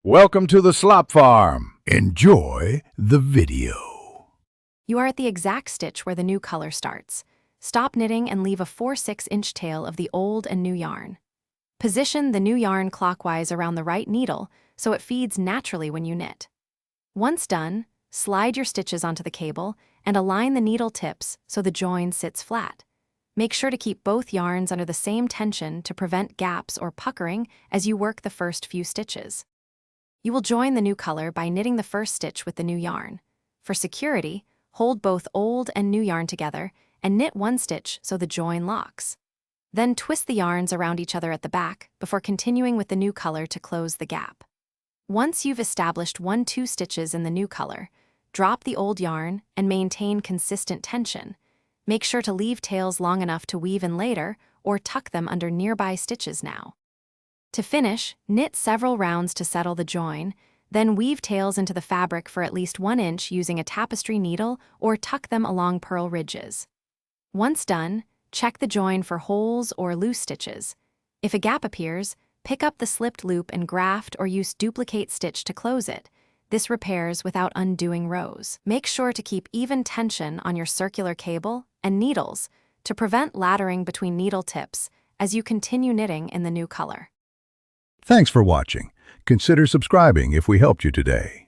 Welcome to the slop farm. Enjoy the video. You are at the exact stitch where the new color starts. Stop knitting and leave a 4/6-inch tail of the old and new yarn. Position the new yarn clockwise around the right needle so it feeds naturally when you knit. Once done, slide your stitches onto the cable and align the needle tips so the join sits flat. Make sure to keep both yarns under the same tension to prevent gaps or puckering as you work the first few stitches. You will join the new color by knitting the first stitch with the new yarn. For security, hold both old and new yarn together and knit one stitch so the join locks. Then twist the yarns around each other at the back before continuing with the new color to close the gap. Once you've established 1-2 stitches in the new color, drop the old yarn and maintain consistent tension. Make sure to leave tails long enough to weave in later or tuck them under nearby stitches now. To finish, knit several rounds to settle the join, then weave tails into the fabric for at least 1 inch using a tapestry needle or tuck them along purl ridges. Once done, check the join for holes or loose stitches. If a gap appears, pick up the slipped loop and graft or use duplicate stitch to close it. This repairs without undoing rows. Make sure to keep even tension on your circular cable and needles to prevent laddering between needle tips as you continue knitting in the new color. Thanks for watching. Consider subscribing if we helped you today.